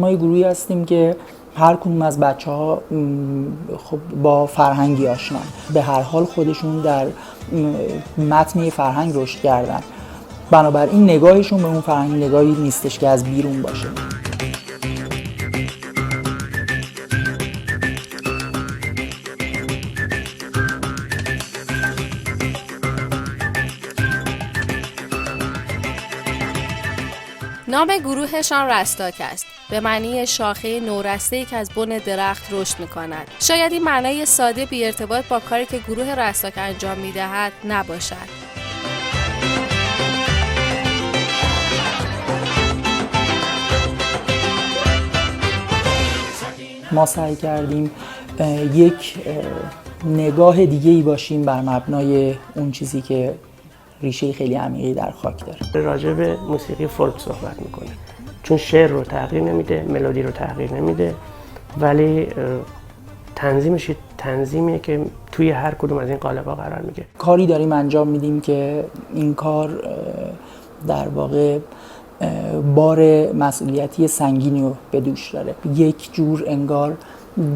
ما یه گروهی هستیم که هر کدوم از بچه‌ها خب با فرهنگی آشنان، به هر حال خودشون در متن فرهنگ رشد کردن، بنابراین نگاهشون به اون فرهنگ نگاهی نیستش که از بیرون باشه. نام گروهشان رستاک است، به معنی شاخه نورسته‌ای که از بن درخت رشد می‌کند. شاید این معنای ساده بی ارتباط با کاری که گروه رستاک انجام می‌دهد نباشد. ما سعی کردیم یک نگاه دیگه‌ای باشیم بر مبنای اون چیزی که ریشه خیلی عمیقی در خاک داره. راجع به موسیقی فولک صحبت میکنه، چون شعر رو تغییر نمیده، ملودی رو تغییر نمیده، ولی تنظیمش تنظیمیه که توی هر کدوم از این قالب‌ها قرار میگیره. کاری داریم انجام میدیم که این کار در واقع بار مسئولیتی سنگینی رو به دوش داره. یک جور انگار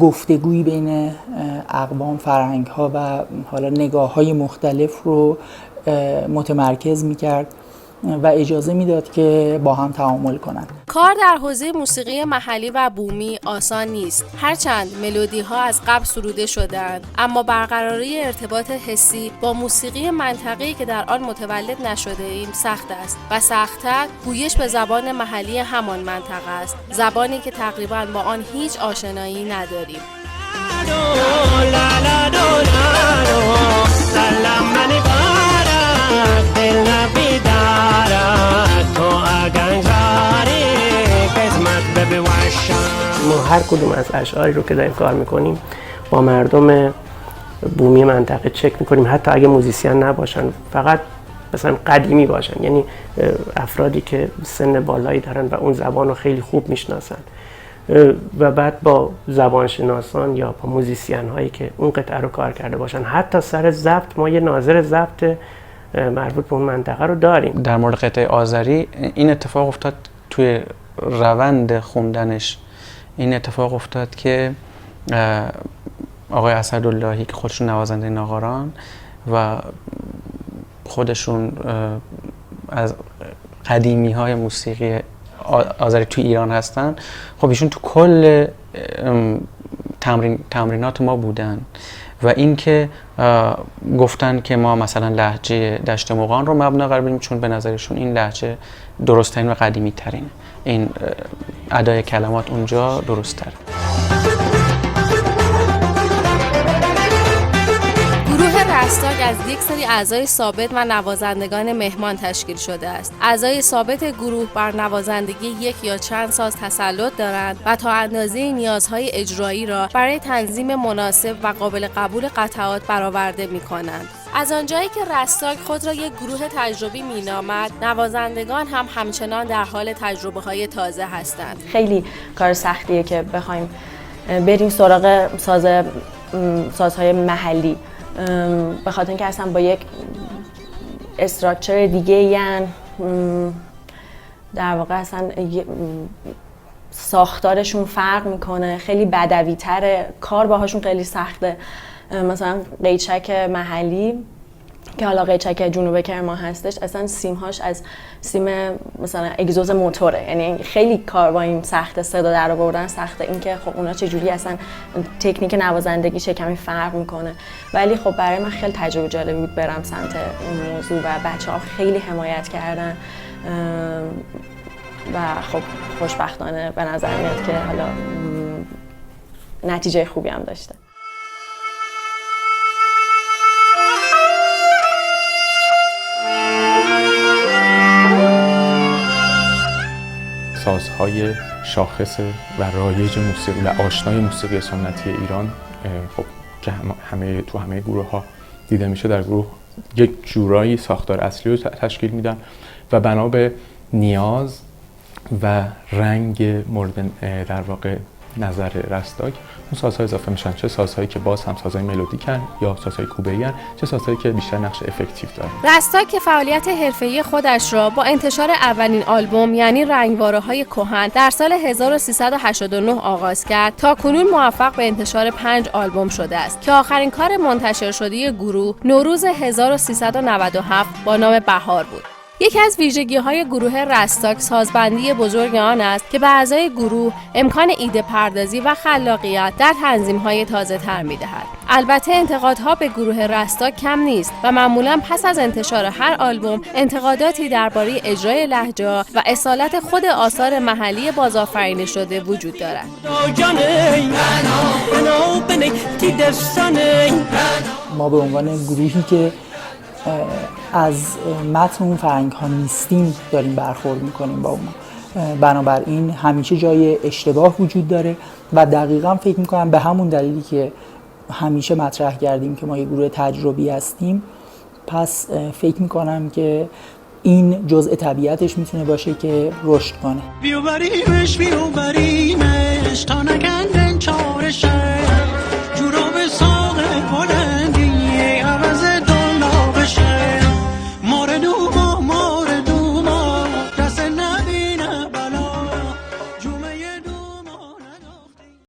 گفتگویی بین اقوام، فرهنگ‌ها و حالا نگاه‌های مختلف رو متمرکز می‌کرد و اجازه میداد که با هم تعامل کنند. کار در حوزه موسیقی محلی و بومی آسان نیست. هرچند ملودی‌ها از قبل سروده شدند، اما برقراری ارتباط حسی با موسیقی منطقه‌ای که در آن متولد نشده ایم سخت است و سخت‌تر گویش به زبان محلی همان منطقه است، زبانی که تقریباً با آن هیچ آشنایی نداریم. ما هر کدوم از اشعاری رو که داریم کار میکنیم با مردم بومی منطقه چک میکنیم، حتی اگه موزیسین نباشن، فقط مثلا قدیمی باشن، یعنی افرادی که سن بالایی دارن و اون زبان رو خیلی خوب میشناسن، و بعد با زبانشناسان یا با موزیسین هایی که اون قطعه رو کار کرده باشن. حتی سر ضبط ما یه ناظر ضبط مربوط به اون منطقه رو داریم. در مورد قطعه آذری این اتفاق افتاد توی روند خوندنش، این اتفاق افتاد که آقای اسداللهی که خودشون نوازنده ناقاران و خودشون از قدیمی های موسیقی آذری توی ایران هستن، خب ایشون تو کل تمرینات ما بودن و این که گفتن که ما مثلا لهجه دشت مغان رو مبنا قرار بدیم، چون به نظرشون این لهجه درست‌ترین و قدیمی ترینه، این ادای کلمات اونجا درست تره. رستاک از یک سری اعضای ثابت و نوازندگان مهمان تشکیل شده است. اعضای ثابت گروه بر نوازندگی یک یا چند ساز تسلط دارند و تا اندازه نیازهای اجرایی را برای تنظیم مناسب و قابل قبول قطعات برآورده می‌کنند. از آنجایی که رستاک خود را یک گروه تجربی می‌نامد، نوازندگان هم همچنان در حال تجربه‌های تازه هستند. خیلی کار سختیه که بخوایم بریم سراغ سازهای محلی، به خاطر اینکه اصلا با یک استراکچر دیگه، یعنی در واقع اصلا ساختارشون فرق میکنه، خیلی بدوی تره، کار باهاشون خیلی سخته. مثلا قیچک محلی که حالا قیچک جنوب کرمان هستش، اصلا سیمهاش از سیم مثلا اگزوز موتوره، یعنی خیلی کار با این سخته، صدا در آوردن سخته. اینکه خب اونا چجوری اصلا تکنیک نوازندگی چه کمی فرق میکنه، ولی خب برای من خیلی تجربه جالبی بود برم سمت اون موضوع و بچه‌ها خیلی حمایت کردن و خب خوشبختانه به نظر میاد که حالا نتیجه خوبی هم داشته. سازهای شاخص و رایج موسیقی و آشنای موسیقی سنتی ایران خب که همه گروه ها دیده میشه، در گروه یک جورایی ساختار اصلی رو تشکیل میدن و بنا به نیاز و رنگ مورد در واقع نظر رستاک اون سازها اضافه میشن، چه سازهایی که باز هم سازهای ملودیکن یا سازهای کوبه‌ای، چه سازهایی که بیشتر نقش افکتیو دارن. رستاک که فعالیت حرفه‌ای خودش را با انتشار اولین آلبوم یعنی رنگواره‌های کهن در سال 1389 آغاز کرد، تا کنون موفق به انتشار 5 آلبوم شده است که آخرین کار منتشر شده گروه نوروز 1397 با نام بهار بود. یکی از ویژگی‌های گروه رستاک سازبندی بزرگ آن است که به اعضای گروه امکان ایده پردازی و خلاقیت در تنظیم‌های تازه‌تر می‌دهد. البته انتقادها به گروه رستاک کم نیست و معمولاً پس از انتشار هر آلبوم انتقاداتی درباره اجرای لهجه و اصالت خود آثار محلی بازآفرینی شده وجود دارد. ما به عنوان گروهی که از متن اون فرهنگ ها نیستیم داریم برخورد میکنیم با اون، بنابراین همیشه جای اشتباه وجود داره و دقیقاً فکر میکنم به همون دلیلی که همیشه مطرح کردیم که ما یه گروه تجربی هستیم، پس فکر میکنم که این جزء طبیعتش میتونه باشه که رشد کنه. بیاوریمش